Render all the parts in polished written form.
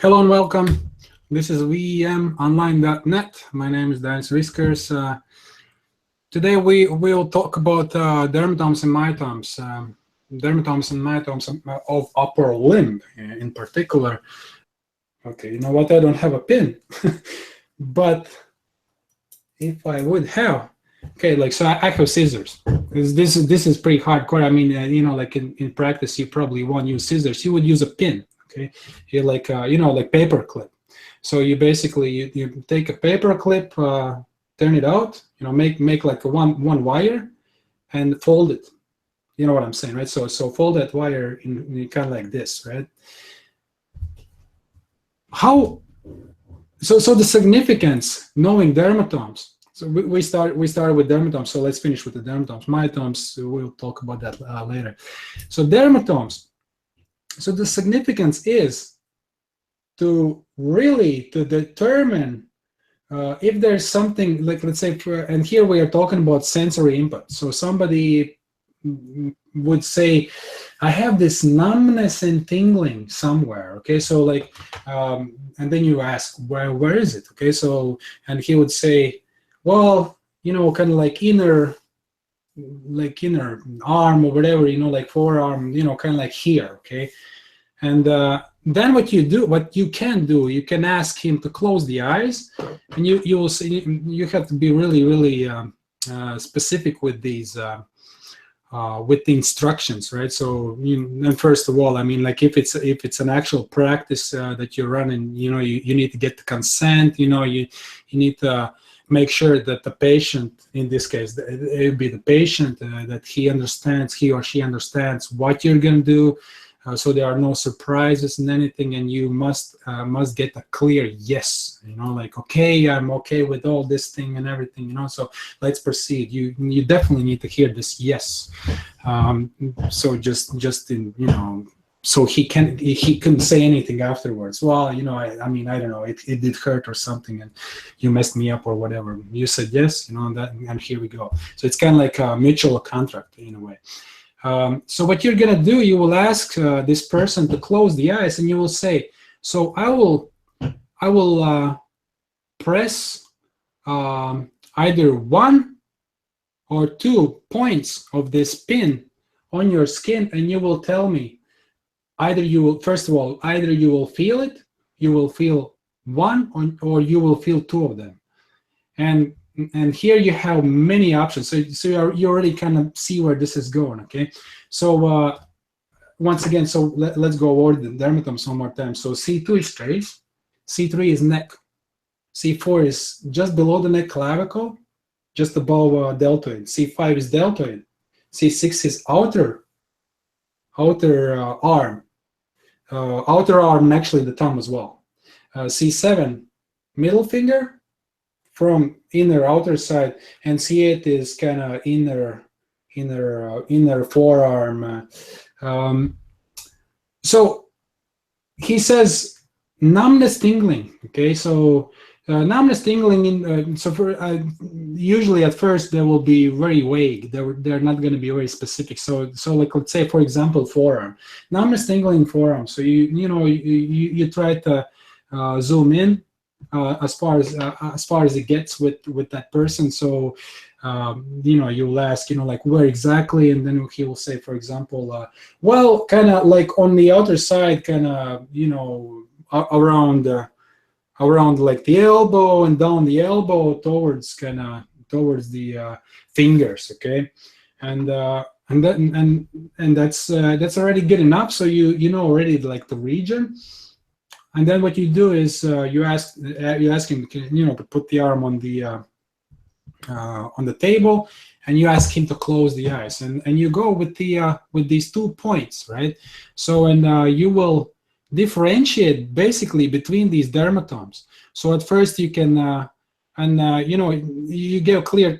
Hello and welcome. This is VMOnline.net. My name is Dennis Riskers. Today we will talk about dermatomes and myotomes. Dermatomes and myotomes of upper limb in particular. Okay, you know what? I don't have a pin, but if I would have, okay, like so I have scissors. This is pretty hardcore. I mean, like in practice, you probably won't use scissors. You would use a pin. Okay, you like like paper clip. So you basically you take a paper clip, turn it out, make like a one wire, and fold it. You know what I'm saying, right? So fold that wire in kind of like this, right? How? So the significance knowing dermatomes. So we started with dermatomes. So let's finish with the dermatomes. Myotomes, we'll talk about that later. So dermatomes. So the significance is to determine if there's something like, let's say, and here we are talking about sensory input. So somebody would say, I have this numbness and tingling somewhere. Okay, so like, and then you ask, where is it? Okay, so, and he would say, well, kind of like inner arm or whatever, like forearm, kind of like here. Okay, and then what you can do, you can ask him to close the eyes, and you will see. You have to be really specific with these with the instructions, right? So, and first of all, I mean, like if it's an actual practice that you're running, you need to get the consent. You need to make sure that the patient, in this case, it would be the patient, that he or she understands what you're going to do. So there are no surprises in anything, and you must get a clear yes. Like, okay, I'm okay with all this thing and everything. So let's proceed. You definitely need to hear this yes. So just in so he couldn't say anything afterwards. Well, I mean, I don't know. It did hurt or something, and you messed me up or whatever. You said yes, and here we go. So it's kind of like a mutual contract in a way. So what you're gonna do, you will ask this person to close the eyes, and you will say, so I will press either 1 or 2 points of this pin on your skin, and you will tell me either you will feel it, you will feel 1, or you will feel 2 of them. And here you have many options. So you already kind of see where this is going. Okay. So once again, so let's go over the dermatomes one more time. So C2 is face, C3 is neck, C4 is just below the neck clavicle, just above deltoid. C5 is deltoid. C6 is outer arm, outer arm, and actually the thumb as well. C7 middle finger from inner outer side, and C8 is kind of inner forearm. So he says numbness tingling. Okay, so numbness tingling so for usually at first they will be very vague. They're not going to be very specific. So like, let's say, for example, forearm, numbness tingling forearm. So you try to zoom in as far as it gets with that person. So you'll ask, like, where exactly, and then he will say, for example, well, kind of like on the outer side, kind of around like the elbow and down the elbow towards the fingers. Okay, and that's already good enough. So you know already like the region. And then what you do is you ask him, to put the arm on the table, and you ask him to close the eyes, and you go with these 2 points, right? So you will differentiate basically between these dermatomes. So at first you can you give clear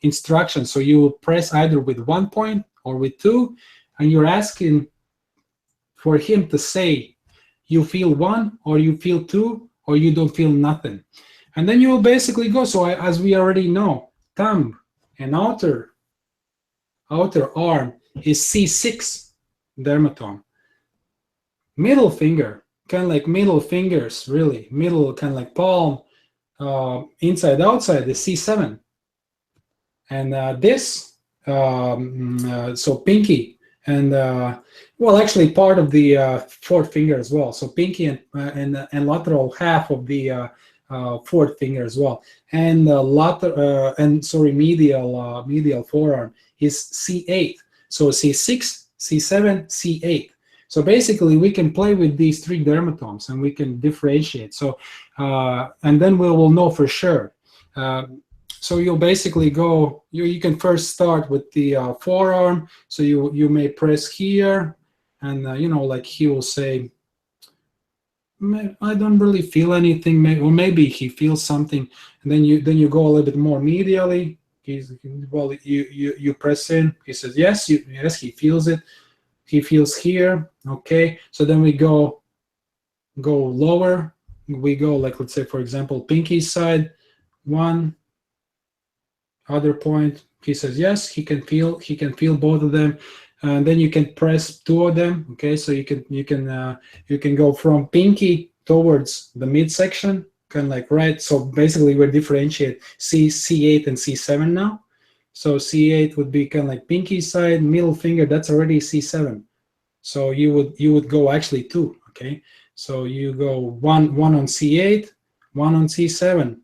instructions. So you will press either with 1 point or with 2, and you're asking for him to say you feel 1 or you feel 2 or you don't feel nothing. And then you will basically go. So as we already know, thumb and outer arm is C6 dermatome. middle finger, kind of like middle fingers, really middle, kind of like palm, inside outside is C7, and this so pinky and well, actually part of the fourth finger as well. So pinky and lateral half of the fourth finger as well, and lateral and sorry, medial forearm is C8. So C6, C7, C8. So basically, we can play with these three dermatomes and we can differentiate. So and then we will know for sure. So you'll basically go, you can first start with the forearm. So you may press here, and like he will say, I don't really feel anything, or maybe he feels something, and then you go a little bit more medially. Well, you press in. He says yes, yes, he feels it. He feels here. Okay, so then we go lower. We go, like, let's say for example, pinky side, one. Other point, he says yes, he can feel both of them, and then you can press two of them. Okay, so you can go from pinky towards the midsection, kind of like right. So basically, we differentiate C8 and C7 now. So C8 would be kind of like pinky side, middle finger. That's already C7. So you would go actually two. Okay, so you go one on C8, one on C7.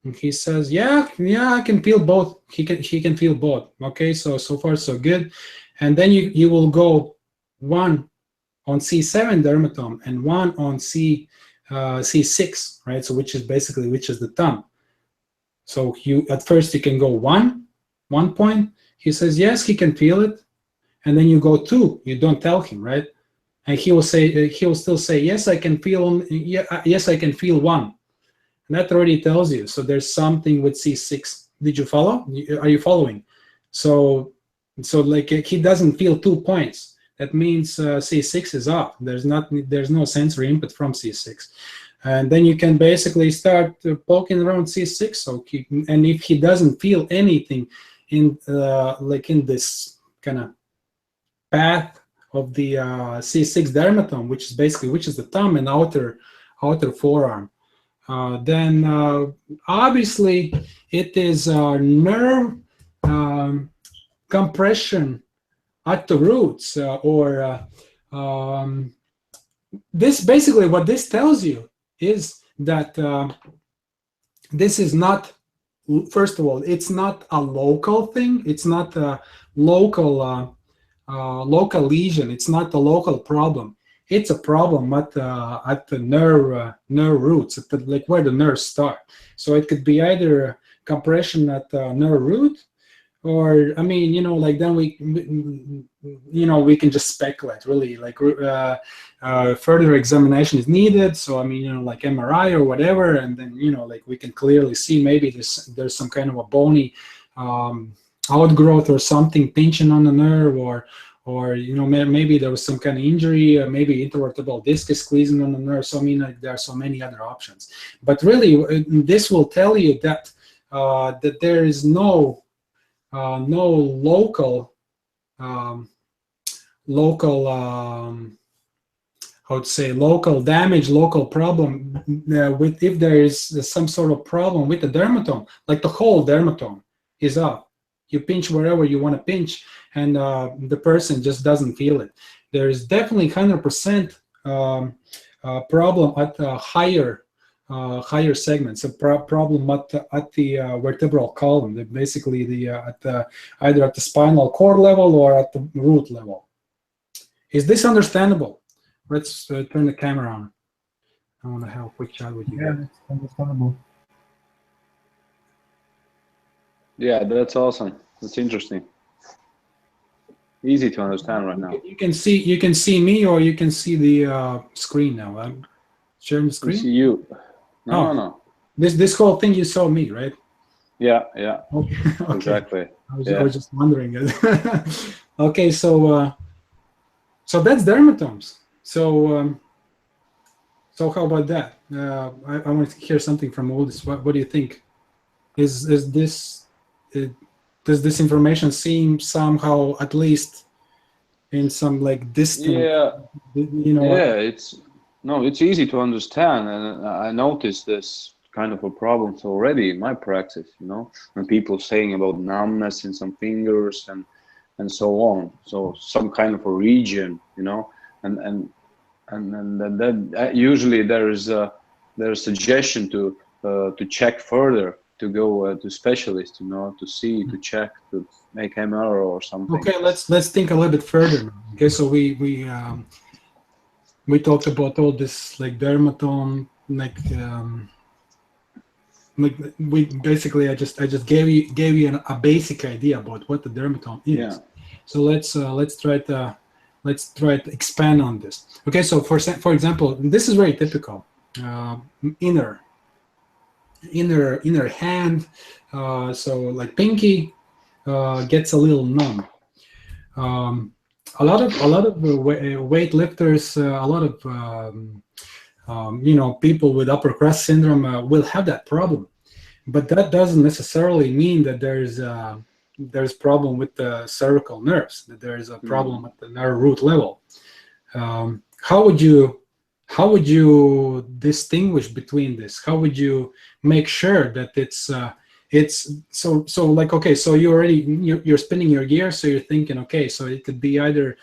And he says, yeah, I can feel both. He can feel both. Okay, so far so good. And then you will go one on C7 dermatome and one on C6, right? So which is the thumb. So at first you can go one point. He says yes, he can feel it, and then you go two. You don't tell him, right? And he will still say yes, I can feel. Yes, I can feel one. And that already tells you. So there's something with C6. Did you follow? Are you following? So like he doesn't feel 2 points. That means C6 is off. There's no sensory input from C6. And then you can basically start poking around C6. So and if he doesn't feel anything in like in this kind of path of the C6 dermatome, which is the thumb and outer forearm. Then obviously it is nerve compression at the roots, this basically what this tells you is that this is not, first of all, it's not a local thing. It's not a local lesion. It's not a local problem. It's a problem at the nerve roots, like where the nerves start. So it could be either compression at the nerve root, or I mean, like then we can just speculate. Really, like further examination is needed. So I mean, like MRI or whatever, and then like we can clearly see maybe there's some kind of a bony outgrowth or something pinching on the nerve, or maybe there was some kind of injury, maybe intervertebral disc is squeezing on the nerve. So I mean, like, there are so many other options. But really, this will tell you that that there is no local local damage, local problem with, if there is some sort of problem with the dermatome, like the whole dermatome is off. You pinch wherever you want to pinch, and the person just doesn't feel it. There is definitely 100% problem at the higher segments, a problem at the vertebral column, basically either at the spinal cord level or at the root level. Is this understandable? Let's turn the camera on. I want to have a quick chat with you. Yeah, it's understandable. Yeah, that's awesome. That's interesting. Easy to understand right now. You can see me, or you can see the screen now. I'm sharing the screen. I see you. No. This whole thing, you saw me, right? Yeah. Okay. Exactly. I was just wondering. Okay, so that's dermatomes. So how about that? I want to hear something from Uldis. What do you think? Is this does this information seem somehow at least in some like distant, Yeah, you know. yeah, it's easy to understand, and I noticed this kind of a problems already in my practice, when people saying about numbness in some fingers and so on. So some kind of a region, and then usually there's suggestion to check further, to go to specialist, to see, to check, to make MR or something. Okay, let's think a little bit further now. Okay, so we talked about all this like dermatome, like we basically I just gave you a basic idea about what the dermatome is. Yeah. So let's try to expand on this. Okay, so for example, this is very typical. Inner hand, so like pinky gets a little numb. A lot of weightlifters, a lot of people with upper crust syndrome will have that problem, but that doesn't necessarily mean that there's problem with the cervical nerves, that there is a problem at the nerve root level. How would you distinguish between this? How would you make sure that it's so like, okay, so you're spinning your gears, so you're thinking, okay, so it could be either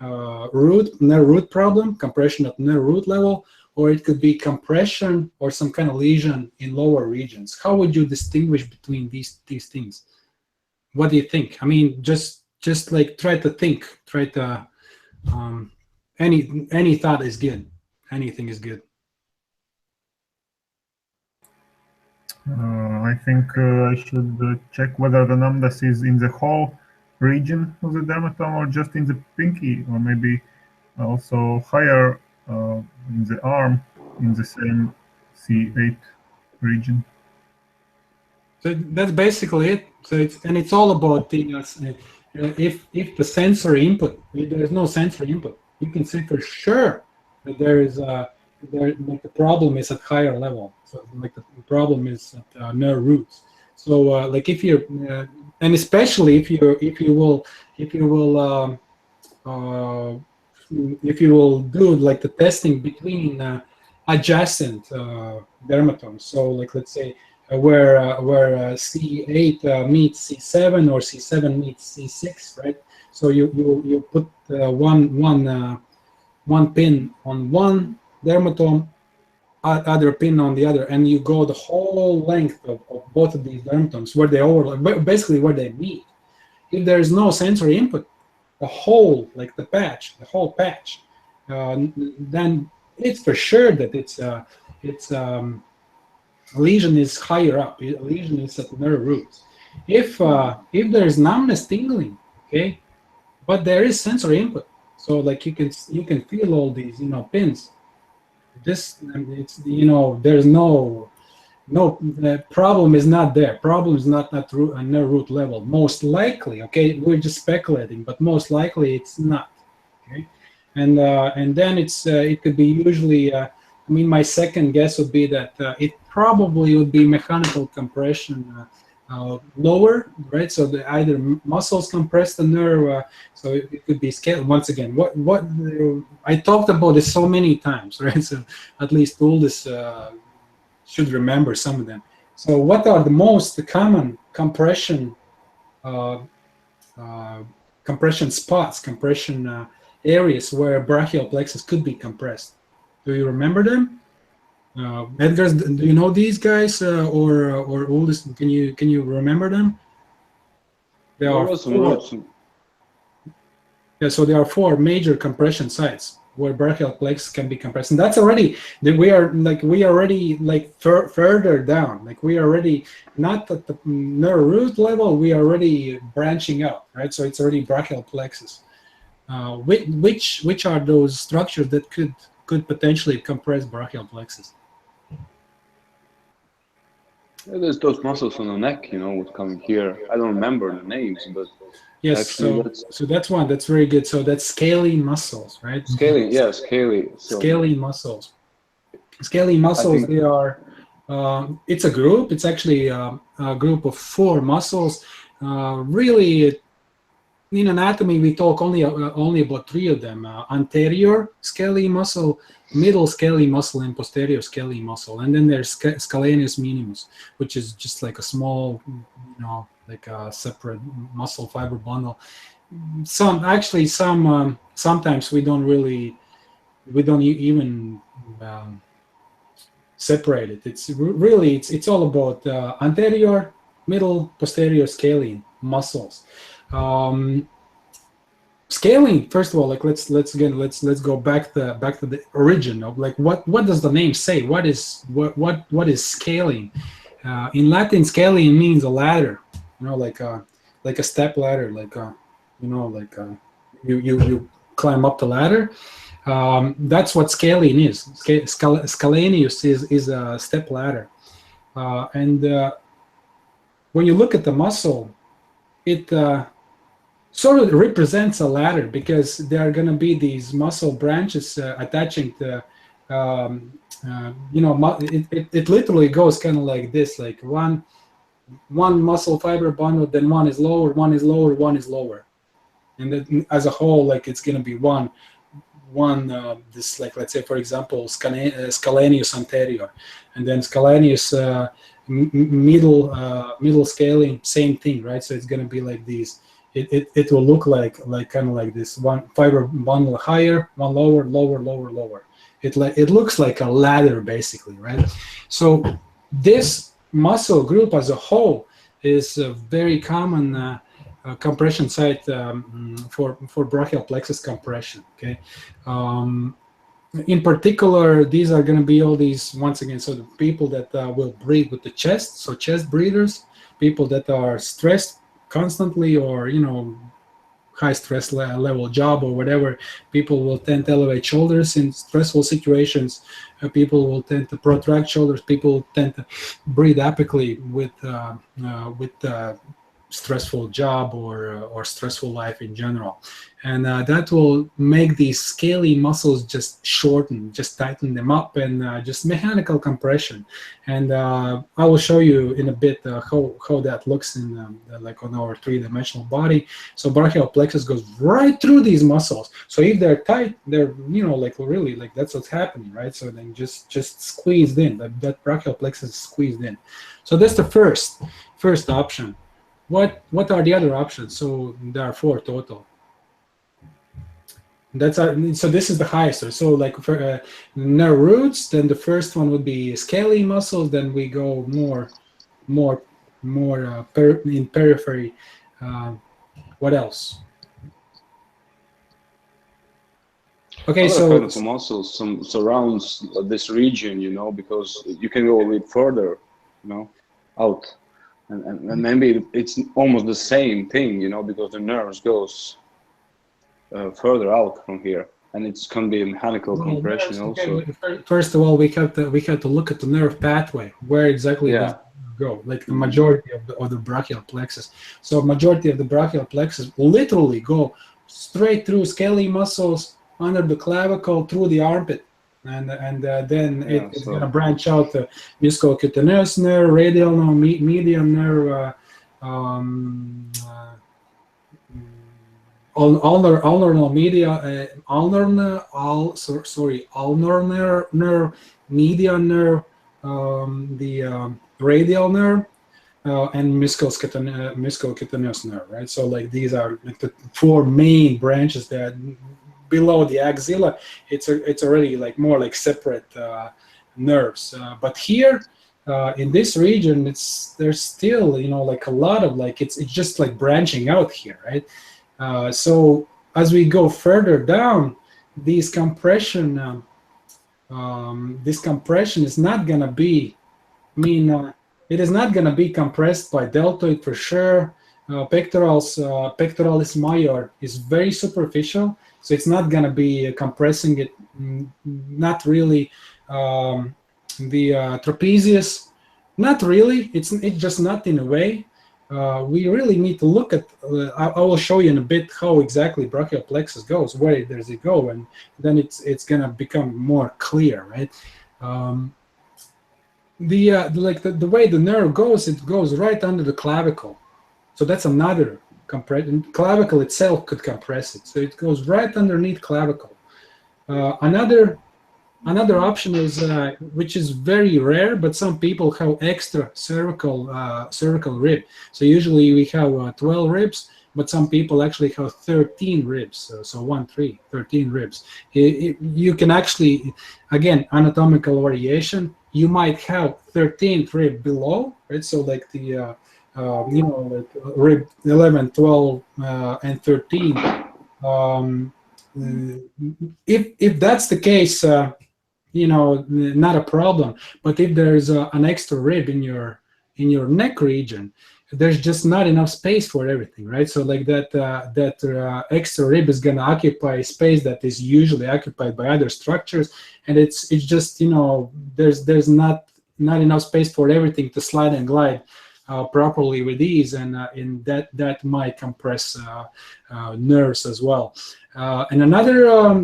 nerve root problem, compression at nerve root level, or it could be compression or some kind of lesion in lower regions. How would you distinguish between these things? What do you think? I mean, just like try to think, any thought is good. Anything is good. I think I should check whether the numbness is in the whole region of the dermatome or just in the pinky, or maybe also higher in the arm in the same C8 region. So that's basically it. So it's all about the if the sensory input, if there's no sensory input, you can say for sure that like the problem is at higher level. So like the problem is at nerve roots. So like if you're and especially if you will do like the testing between adjacent dermatomes. So like let's say where C8 meets C7 or C7 meets C6, right? So you put one pin on one dermatome, other pin on the other, and you go the whole length of both of these dermatomes where they overlap, basically where they meet. If there is no sensory input, the whole patch, then it's for sure that it's lesion is higher up. Lesion is at nerve roots. If there's numbness, tingling, okay, but there is sensory input, so like you can feel all these pins. This it's there's no the problem is not there. Problem is not at nerve root level. Most likely, okay, we're just speculating, but most likely it's not. Okay, and then it could be usually. I mean, my second guess would be that it probably would be mechanical compression lower, right? So either muscles compress the nerve, so it could be scale. Once again, what I talked about this so many times, right? So at least all this should remember some of them. So what are the most common compression spots, compression areas where brachial plexus could be compressed? Do you remember them? Edgar, do you know these guys or all this? Can you remember them? There are four. Yeah, so there are four major compression sites where brachial plexus can be compressed, and that's already we are already further down. Like we are already not at the nerve root level. We are already branching out, right? So it's already brachial plexus. Which are those structures that could potentially compress brachial plexus? Yeah, there's those muscles on the neck, would come here. I don't remember the names, but yes. Actually, so that's one. That's very good. So that's scalene muscles, right? Scaling, yeah, scaling. Scalene muscles. Scalene muscles. They are. It's a group. It's actually a group of four muscles. Really, in anatomy, we talk only about three of them: anterior scalene muscle, middle scalene muscle, and posterior scalene muscle. And then there's scalenus minimus, which is just like a small, like a separate muscle fiber bundle. Sometimes we don't even separate it. It's really it's all about anterior, middle, posterior scalene muscles. Scaling, first of all, like let's go back to the origin of like what does the name say? What is scaling? In Latin, scaling means a ladder, like a step ladder, you climb up the ladder. That's what scaling is. Scalenius is a step ladder, and when you look at the muscle, it sort of represents a ladder because there are going to be these muscle branches attaching to, it literally goes kind of like this, like one muscle fiber bundle, then one is lower, one is lower, one is lower, and then as a whole, like it's going to be one this, like let's say for example scalenius anterior, and then scalenius middle scaling, same thing, right? So it's going to be like these. It will look like kind of like this: one fiber bundle higher, one lower, lower, lower, lower. It looks like a ladder basically, right? So this muscle group as a whole is a very common compression site for brachial plexus compression. Okay. In particular, these are going to be all these, once again, so the people that will breathe with the chest, so chest breathers, people that are stressed constantly, or high stress level job or whatever, people will tend to elevate shoulders in stressful situations. People will tend to protract shoulders. People tend to breathe apically with stressful job or stressful life in general, and that will make these scaly muscles just shorten, just tighten them up, and just mechanical compression. And I will show you in a bit how that looks in like on our three-dimensional body. So brachial plexus goes right through these muscles. So if they're tight, they're like really like that's what's happening, right? So then just squeezed in. That brachial plexus is squeezed in. So that's the first option. What are the other options? So there are 4 total. So this is the highest. So like for nerve roots, then the first one would be scalene muscles. Then we go more in periphery. What else? Okay, other so kind of muscles surrounds this region, because you can go a bit further, out. And maybe it's almost the same thing, because the nerves goes further out from here, and it's can be mechanical compression also. First of all, we have to look at the nerve pathway. Where exactly does it go? Like the majority of the brachial plexus. So majority of the brachial plexus literally go straight through scaly muscles under the clavicle through the armpit. And then it's going to branch out the musculocutaneous nerve, radial nerve, median nerve, ulnar nerve, median nerve, the radial nerve, and musculocutaneous nerve, right? So like these are like the 4 main branches that below the axilla. It's already like more like separate nerves, but here in this region, there's still like a lot of like it's just like branching out here, right? So as we go further down, this compression is not gonna be, it is not gonna be compressed by deltoid for sure. Pectoralis major is very superficial, so it's not gonna be compressing it. Not really. The trapezius, not really. It's just not in a way. We really need to look at. I will show you in a bit how exactly brachial plexus goes. Where does it go, and then it's gonna become more clear, right? The way the nerve goes, it goes right under the clavicle. So that's another compress. Clavicle itself could compress it, so it goes right underneath clavicle. Another option is, which is very rare, but some people have extra cervical rib. So usually we have 12 ribs, but some people actually have 13 ribs. So 1, 3, 13 ribs. You can actually, again, anatomical variation. You might have 13th rib below, right? So like the like rib 11, 12, and 13. If that's the case, not a problem. But if there's an extra rib in your neck region, there's just not enough space for everything, right? So like that extra rib is going to occupy space that is usually occupied by other structures, and it's just there's not enough space for everything to slide and glide properly with ease, and that might compress nerves as well. And another,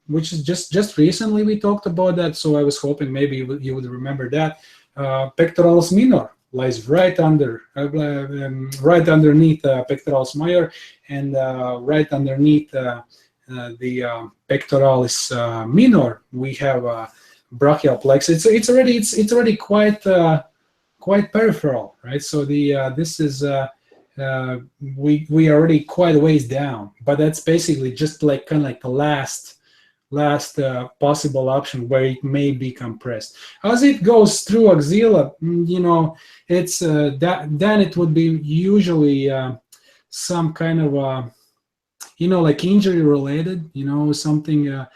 which is just recently we talked about that, so I was hoping maybe you would remember that. Pectoralis minor lies right under, right underneath pectoralis major, and right underneath the pectoralis minor, we have brachial plexus. It's already quite peripheral, right? So this is we are already quite a ways down, but that's basically just like kind of like the last possible option where it may be compressed. As it goes through axilla, it's then it would be usually some kind of like injury related, something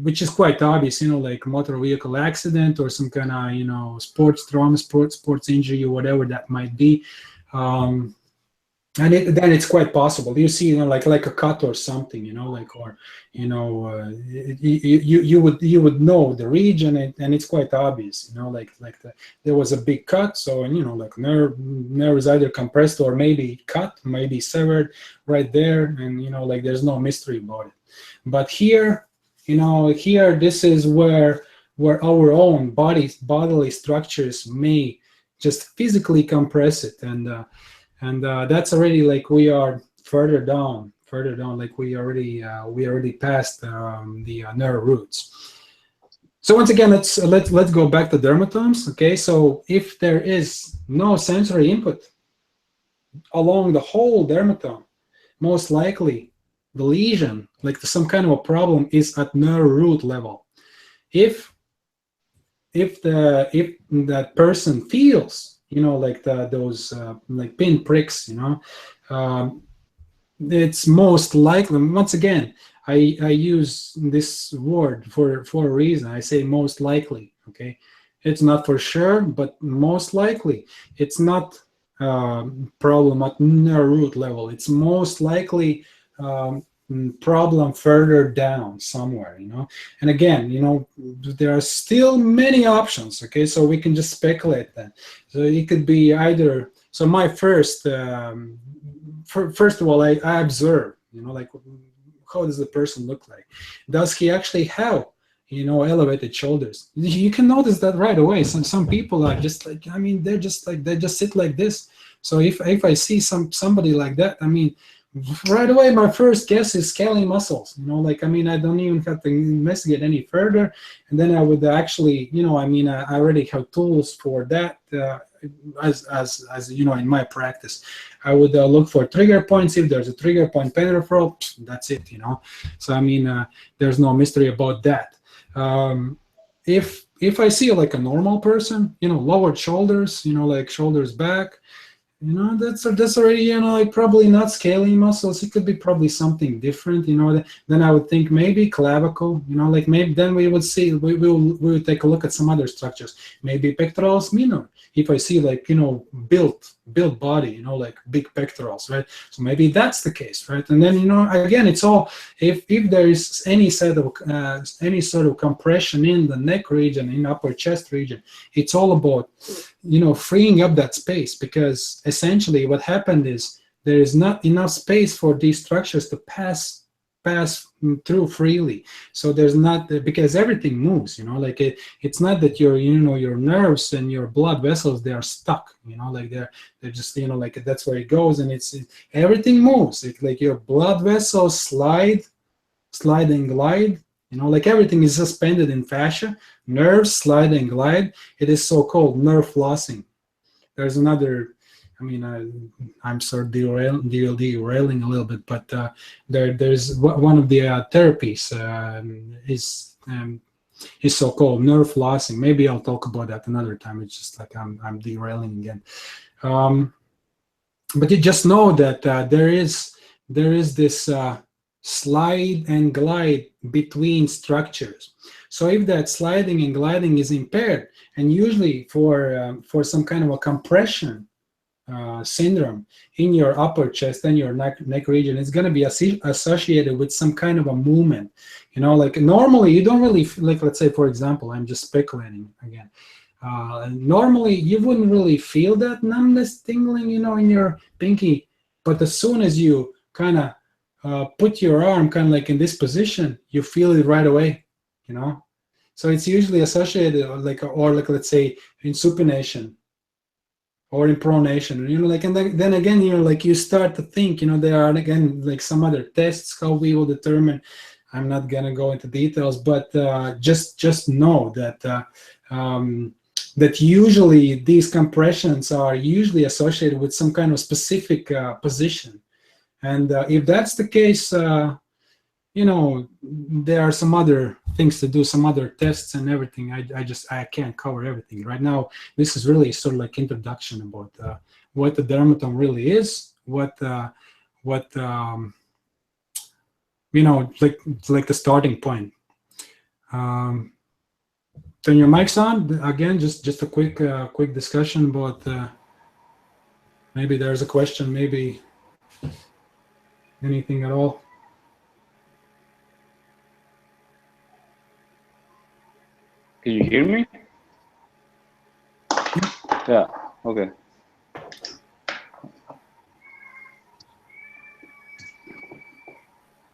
which is quite obvious, like motor vehicle accident or some kind of sports trauma, sports injury, or whatever that might be. And then it's quite possible you see like a cut or something, you would know the region, and it's quite obvious, there was a big cut, so like nerve is either compressed or maybe cut, maybe severed right there, and like there's no mystery about it. But here this is where our own bodily structures may just physically compress it, and that's already like we are further down, like we already passed the nerve roots. So once again, let's go back to dermatomes. Okay, so if there is no sensory input along the whole dermatome, most likely the lesion, like some kind of a problem, is at nerve root level. If that person feels like those like pin pricks, it's most likely, once again, I use this word for a reason. I say most likely, okay? It's not for sure, but most likely it's not problem at nerve root level. It's most likely problem further down somewhere, and again, there are still many options, okay? So we can just speculate that. So it could be either, so my first of all, I observe, like how does the person look like? Does he actually have elevated shoulders? You can notice that right away. Some people are just like, they just sit like this. So if I see somebody like that, right away, my first guess is scalene muscles. I don't even have to investigate any further, and then I would actually, I already have tools for that. As in my practice, I would look for trigger points. If there's a trigger point peripheral, that's it. So there's no mystery about that. If I see like a normal person, lowered shoulders, like shoulders back. That's already, like probably not scalene muscles. It could be probably something different, then I would think maybe clavicle, like maybe then we would see, we would take a look at some other structures, maybe pectoralis minor. If I see like, built body, like big pectorals, right? So maybe that's the case, right? And then, again, it's all, if there is any sort of compression in the neck region, in upper chest region, it's all about, freeing up that space, because essentially what happened is there is not enough space for these structures to pass through freely. So there's not, because everything moves, like it's not that your nerves and your blood vessels, they are stuck, like they're just, like that's where it goes, and everything moves. It's like your blood vessels slide and glide, like everything is suspended in fascia. Nerves slide and glide. It is so-called nerve flossing. There's another, I'm sort of derailing a little bit, but there's one of the therapies is so-called nerve flossing. Maybe I'll talk about that another time. It's just like I'm derailing again. But you just know that there is this slide and glide between structures. So if that sliding and gliding is impaired, and usually for some kind of a compression syndrome in your upper chest and your neck region, it's going to be associated with some kind of a movement. Like normally you don't really, like, let's say, for example, I'm just speculating again. Normally you wouldn't really feel that numbness, tingling, in your pinky, but as soon as you kind of put your arm kind of like in this position, you feel it right away, So it's usually associated, or let's say in supination or in pronation, and then again, you start to think, there are again like some other tests how we will determine. I'm not gonna go into details, but just know that that usually these compressions are usually associated with some kind of specific position, and if that's the case, there are some other things to do, some other tests and everything. I can't cover everything right now. This is really sort of like introduction about what the dermatome really is, like the starting point. Turn your mics on again. Just a quick discussion about maybe there's a question, maybe anything at all. Can you hear me? Yeah. Okay.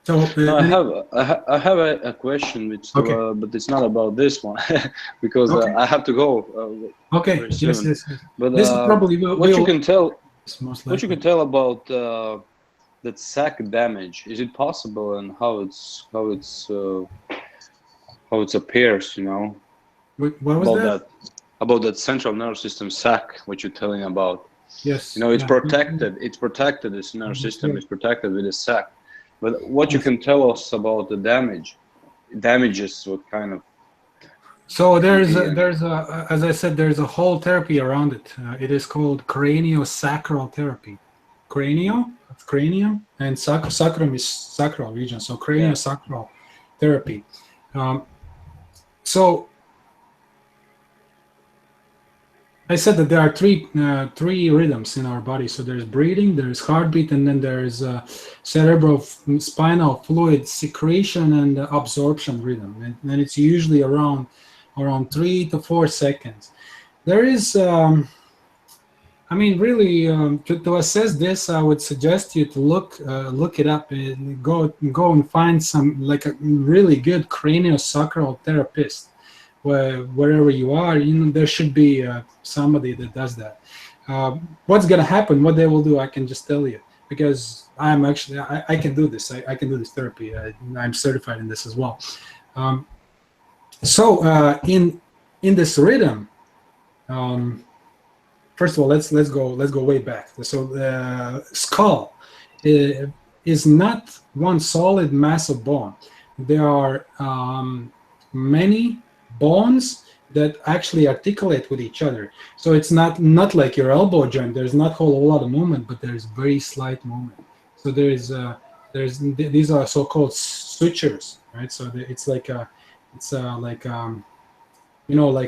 So no, I have a question, which okay. But it's not about this one because okay. I have to go. Okay. Yes. But this is probably what you can tell about that sac damage? Is it possible, and how it appears? What was about about that central nerve system sac, what you're telling about. Yes. It's protected. It's protected. This nerve system is protected with a sac. But what you can tell us about the damages, what kind of? So there's as I said, there's a whole therapy around it. It is called craniosacral therapy. Cranium, and sacrum is sacral region. So craniosacral therapy. So I said that there are three rhythms in our body. So there's breathing, there's heartbeat, and then there's cerebrospinal fluid secretion and absorption rhythm. And it's usually around 3 to 4 seconds. There is, really, to assess this, I would suggest you to look it up and go and find some like a really good craniosacral therapist. Wherever you are, there should be somebody that does that. What's going to happen, what they will do, I can just tell you, because I'm actually, I can do this. I can do this therapy. I'm certified in this as well. So in this rhythm, first of all, let's go way back. So the skull is not one solid mass of bone. There are many bones that actually articulate with each other. So it's not like your elbow joint. There's not a whole lot of movement, but there's very slight movement. So these are so-called sutures, right? So it's like like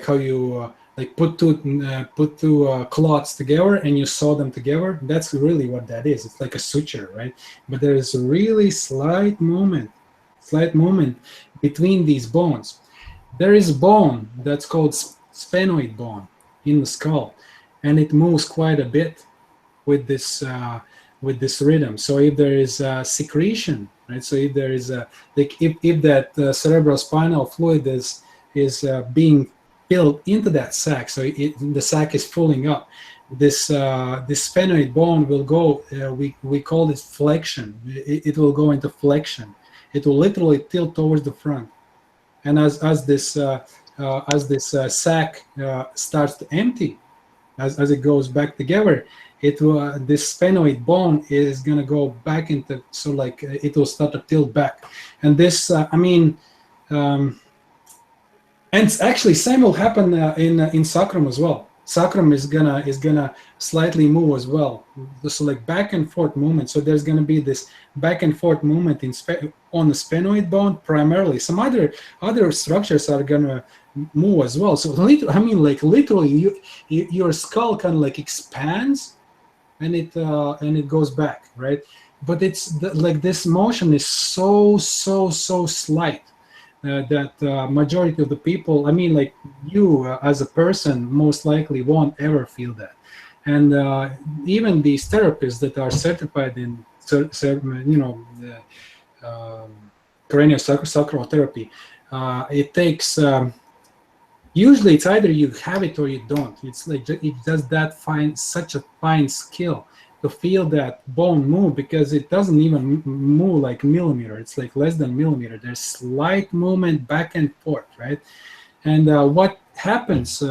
how you like put two cloths together and you sew them together. That's really what that is. It's like a suture, right? But there is a really slight movement between these bones. There is a bone that's called sphenoid bone in the skull, and it moves quite a bit with this with this rhythm. So if there is a secretion, right? So if there is a, like if that cerebral spinal fluid is being filled into that sac, so the sac is filling up, this this sphenoid bone will go, we call it flexion. It will go into flexion. It will literally tilt towards the front, and as this sac starts to empty, as it goes back together, it will, this sphenoid bone is going to go back into, so like it will start to tilt back. And this and actually same will happen in sacrum as well. Sacrum is gonna slightly move as well, so like back and forth movement. So there's gonna be this back and forth movement on the sphenoid bone primarily. Some other structures are gonna move as well. So literally, your skull kind of like expands, and it goes back, right? But it's like this motion is so slight. That majority of the people, I mean, like you as a person, most likely won't ever feel that. And even these therapists that are certified in, craniosacral therapy, it takes, usually it's either you have it or you don't. It's like it does that such a fine skill to feel that bone move, because it doesn't even move like millimeter. It's like less than millimeter. There's slight movement back and forth, right? And what happens,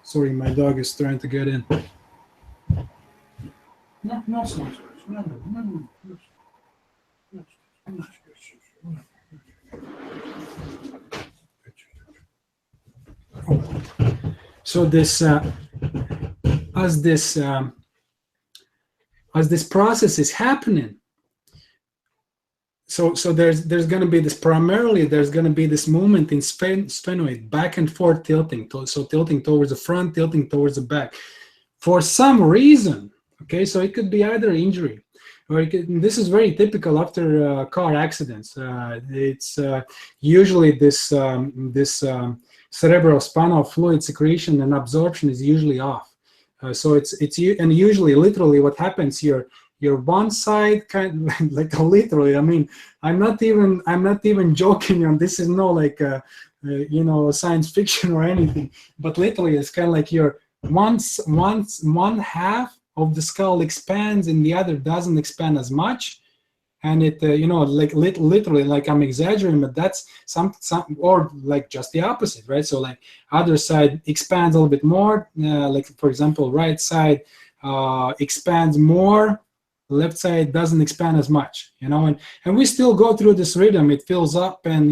sorry, my dog is trying to get in. No. So this, as this process is happening, so there's going to be this, primarily there's going to be this movement in sphenoid, back and forth tilting, so tilting towards the front, tilting towards the back, for some reason. Okay, so it could be either injury, or this is very typical after car accidents. It's usually this cerebral spinal fluid secretion and absorption is usually off. So it's and usually literally what happens here, your one side kind of like literally, I mean, I'm not even joking, and this is no like science fiction or anything, but literally it's kind of like your one half of the skull expands and the other doesn't expand as much. And it, like literally, like I'm exaggerating, but that's some, or like just the opposite, right? So like other side expands a little bit more, like for example, right side expands more, left side doesn't expand as much, and we still go through this rhythm. It fills up and,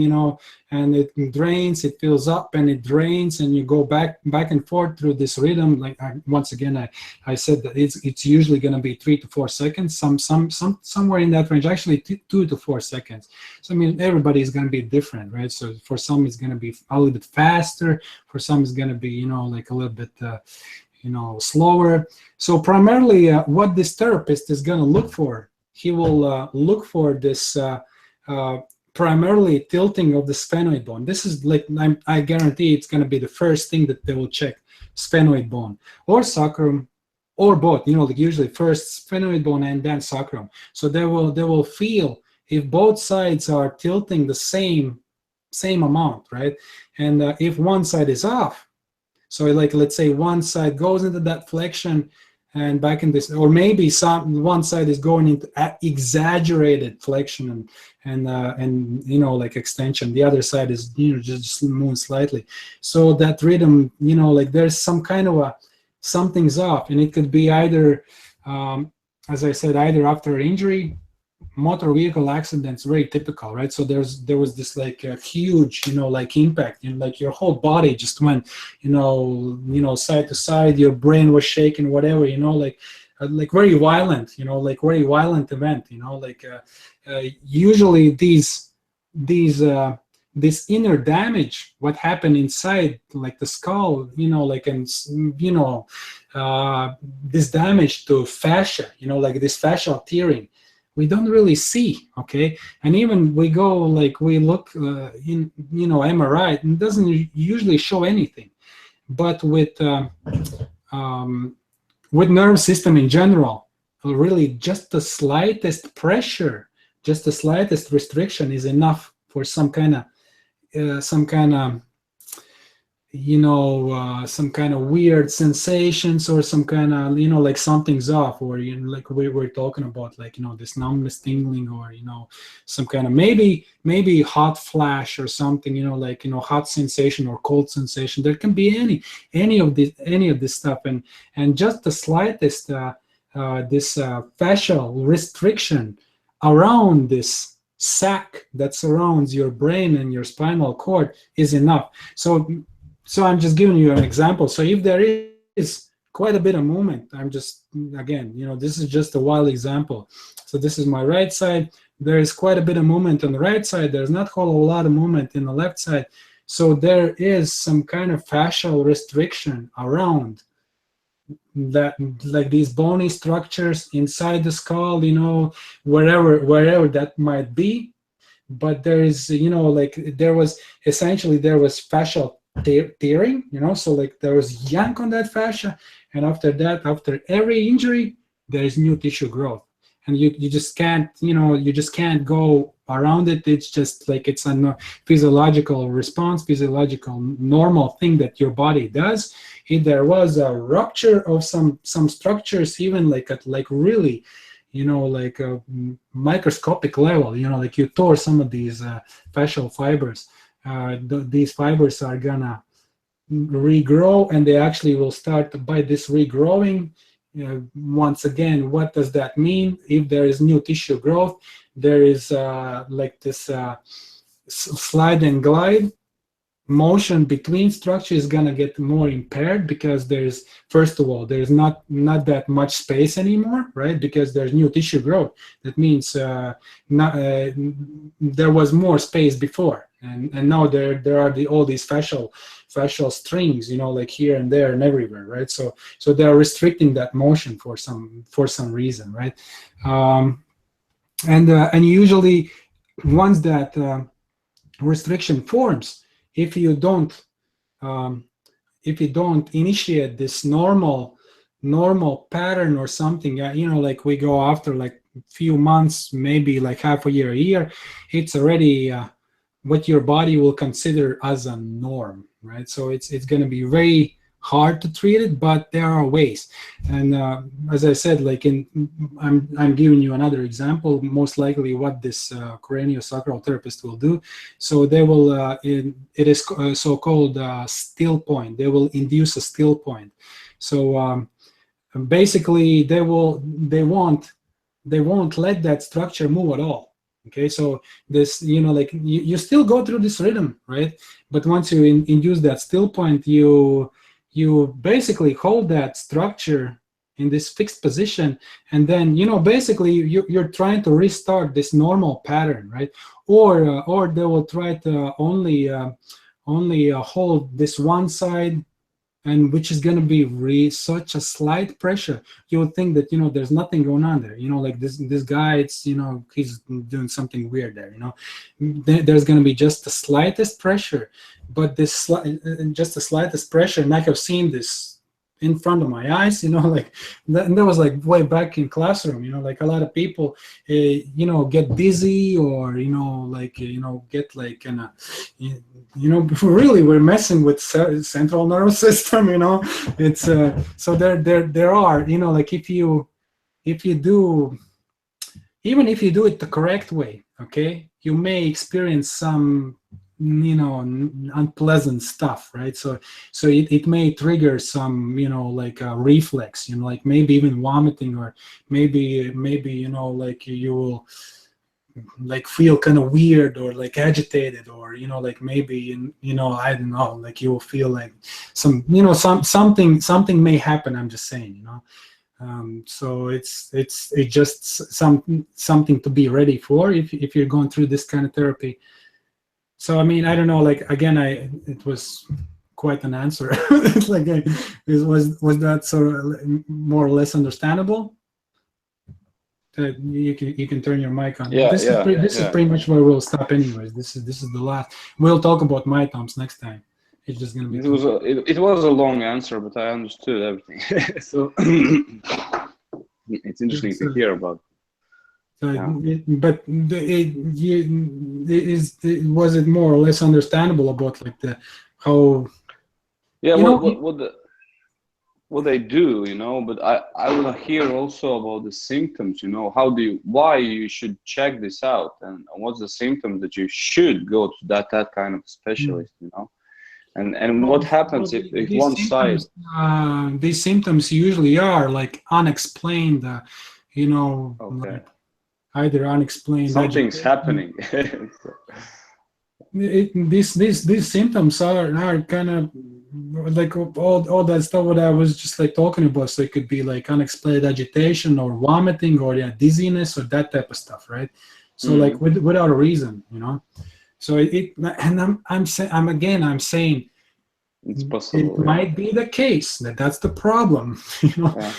and it drains, it fills up and it drains, and you go back and forth through this rhythm. Like once again, I said that it's usually going to be 3 to 4 seconds, somewhere in that range, actually 2 to 4 seconds. So I mean, everybody is going to be different, right? So for some it's going to be a little bit faster, for some it's going to be, like a little bit slower. So primarily what this therapist is going to look for, he will look for this primarily tilting of the sphenoid bone. This is like, I guarantee it's going to be the first thing that they will check, sphenoid bone or sacrum, or both, like usually first sphenoid bone and then sacrum. So they will feel if both sides are tilting the same amount, right? And if one side is off, so like let's say one side goes into that flexion and back in this, or maybe one side is going into exaggerated flexion and like extension. The other side is just moving slightly. So that rhythm, like there's some kind of something's off, and it could be either, as I said, either after injury, motor vehicle accidents, very typical, right? So there was this like a huge, like impact, like your whole body just went, side to side, your brain was shaking, whatever, like very violent, like very violent event, usually this inner damage, what happened inside, like the skull, this damage to fascia, like this fascial tearing, we don't really see, okay? And even we go, like we look in, MRI, it doesn't usually show anything. But with nerve system in general, really just the slightest pressure, just the slightest restriction is enough for some kind of you know, some kind of weird sensations, or some kind of, you know, like something's off, or, you know, like we were talking about, like, you know, this numbness, tingling, or, you know, some kind of maybe hot flash or something, you know, like, you know, hot sensation or cold sensation. There can be any of this stuff, and just the slightest this fascial restriction around this sac that surrounds your brain and your spinal cord is enough. So I'm just giving you an example. So if there is quite a bit of movement, I'm just, again, you know, this is just a wild example. So this is my right side. There is quite a bit of movement on the right side. There's not a whole lot of movement in the left side. So there is some kind of fascial restriction around that, like these bony structures inside the skull, you know, wherever that might be. But there is, you know, like there was fascial tearing, you know, so like there was yank on that fascia, and after that, after every injury, there is new tissue growth, and you just can't, you know, you just can't go around it. It's just like, it's a physiological response, physiological normal thing that your body does. If there was a rupture of some structures, even like at like really, you know, like a microscopic level, you know, like you tore some of these fascial fibers, these fibers are gonna regrow, and they actually will start by this regrowing. Once again, what does that mean? If there is new tissue growth, there is like this slide and glide motion between structures is gonna get more impaired, because there's, first of all, there's not that much space anymore, right? Because there's new tissue growth. That means there was more space before, and now there are all these fascial strings, you know, like here and there and everywhere, right? So they're restricting that motion for some reason, right? And usually once that restriction forms, if you don't initiate this normal pattern or something, you know, like we go after like a few months, maybe like half a year, it's already what your body will consider as a norm, right? So it's going to be very hard to treat it, but there are ways. And as I said, like I'm giving you another example, most likely what this craniosacral therapist will do. So they will, it is so-called still point. They will induce a still point. So basically they won't let that structure move at all. Okay, so this, you know, like you still go through this rhythm, right? But once you induce that still point, you basically hold that structure in this fixed position, and then, you know, basically you're trying to restart this normal pattern, right? Or they will try to only hold this one side, and which is going to be such a slight pressure. You would think that, you know, there's nothing going on there, you know, like this guy, it's, you know, he's doing something weird there, you know. There's going to be just the slightest pressure, but just the slightest pressure, and I have seen this in front of my eyes, you know, like that was like way back in classroom, you know, like a lot of people, you know, get dizzy, or, you know, like, you know, get like an, you know, really we're messing with central nervous system, you know. It's so there are, you know, like if you do, even if you do it the correct way, okay, you may experience some, you know, unpleasant stuff, right? So it may trigger some, you know, like a reflex, you know, like maybe even vomiting, or maybe, you know, like you will like feel kind of weird, or like agitated, or, you know, like maybe, you know, I don't know, like you will feel like some, you know, something may happen, I'm just saying, you know. So it's just something to be ready for if you're going through this kind of therapy. So I mean, I don't know, like again, it was quite an answer. It's like, was that sort of more or less understandable? You can turn your mic on. Yeah, This is pretty much where we'll stop anyways. This is the last. We'll talk about myotomes next time. It's just gonna be. It was a long answer, but I understood everything. So it's interesting to hear about. But was it more or less understandable about like how? Yeah, what they do, you know. But I want to hear also about the symptoms. You know, why you should check this out, and what's the symptom that you should go to that kind of specialist. You know, and what happens if one side. These symptoms usually are like unexplained. You know. Okay. Like, either unexplained. Something's happening. These symptoms are kind of like all that stuff what I was just like talking about. So it could be like unexplained agitation or vomiting or dizziness or that type of stuff, right? So like without a reason, you know. So and I'm saying it's possible. It might be the case that's the problem, you know. Yeah.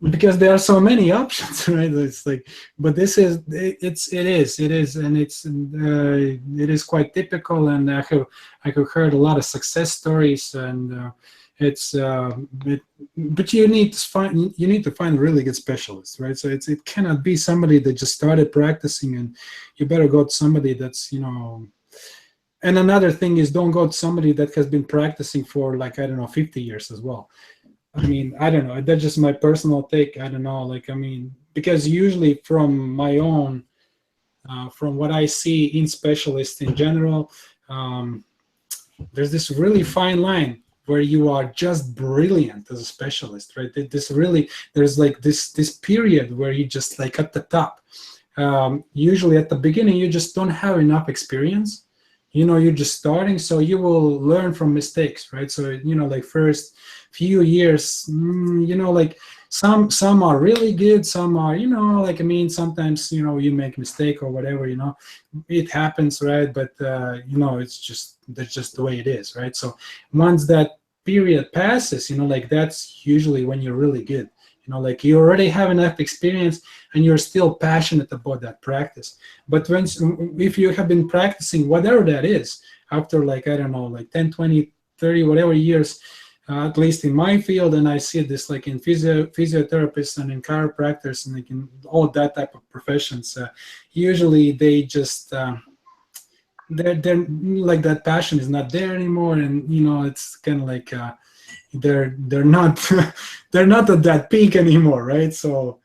Because there are so many options, right? It's like, but it is quite typical, and I have heard a lot of success stories, and but you need to find really good specialists, right? So it cannot be somebody that just started practicing, and you better go to somebody that's, you know. And another thing is, don't go to somebody that has been practicing for like, I don't know, 50 years as well. I mean, I don't know. That's just my personal take. I don't know. Like, I mean, because usually from my own, from what I see in specialists in general, there's this really fine line where you are just brilliant as a specialist, right? There's like this period where you just like at the top. Usually at the beginning, you just don't have enough experience. You know, you're just starting, so you will learn from mistakes, right? So, you know, like first few years, you know, like some are really good, some are, you know, like, I mean, sometimes, you know, you make a mistake or whatever, you know, it happens, right? But, you know, that's just the way it is, right? So once that period passes, you know, like that's usually when you're really good. You know, like you already have enough experience and you're still passionate about that practice. But if you have been practicing whatever that is, after like, I don't know, like 10, 20, 30, whatever years, at least in my field, and I see this like in physiotherapists and in chiropractors and like in all that type of professions, usually they just, they're like that passion is not there anymore. And, you know, it's kind of like, they're not they're not at that peak anymore, right? So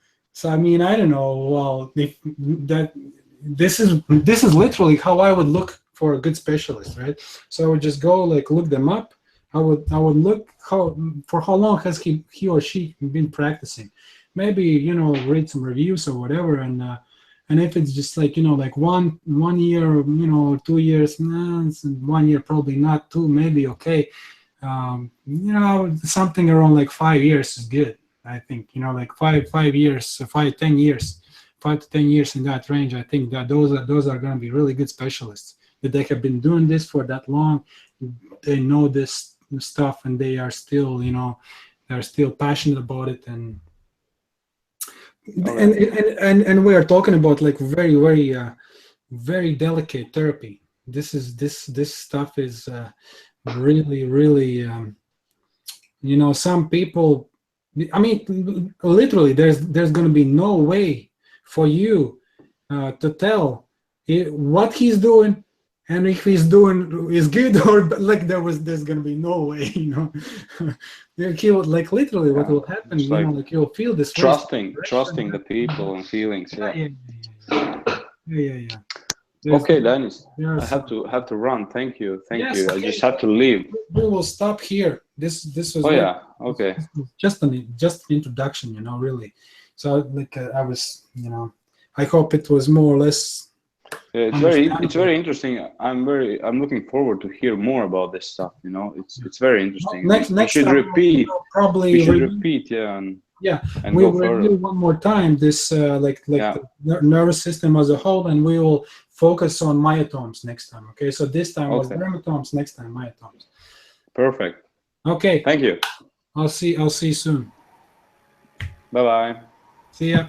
I mean, I don't know. Well, this is literally how I would look for a good specialist, right? So I would just go like look them up. I would look for how long has he or she been practicing. Maybe, you know, read some reviews or whatever, and if it's just like, you know, like one year, you know, 2 years, 1 year probably not, 2 maybe okay. You know, something around like 5 years is good. I think, you know, like 5 years, 10 years, 5 to 10 years in that range. I think that those are going to be really good specialists, that they have been doing this for that long. They know this stuff, and they are still, you know, they're still passionate about it. And and we are talking about like very, very, very delicate therapy. This stuff is really, you know, some people, I mean, literally there's going to be no way for you to tell what he's doing and if he's doing is good or like there's going to be no way, you know. He will, like, literally what will happen, you know, like you'll feel this trusting the people and feelings. Yeah. Okay, Dennis, I have to run. Thank you. Okay. I just have to leave. We will stop here. This was. Oh yeah. Okay. Just an introduction, you know, really. So like I was, you know, I hope it was more or less. Yeah, it's very interesting. I'm looking forward to hear more about this stuff. You know, it's very interesting. Next should time repeat. Probably we should repeat. Yeah. And we'll go further. review one more time this the nervous system as a whole, and we will focus on myotomes next time. Okay, so this time was dermatomes, next time myotomes. Perfect. Okay. Thank you. I'll see you soon. Bye-bye. See ya.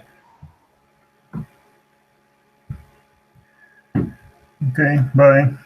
Okay, bye.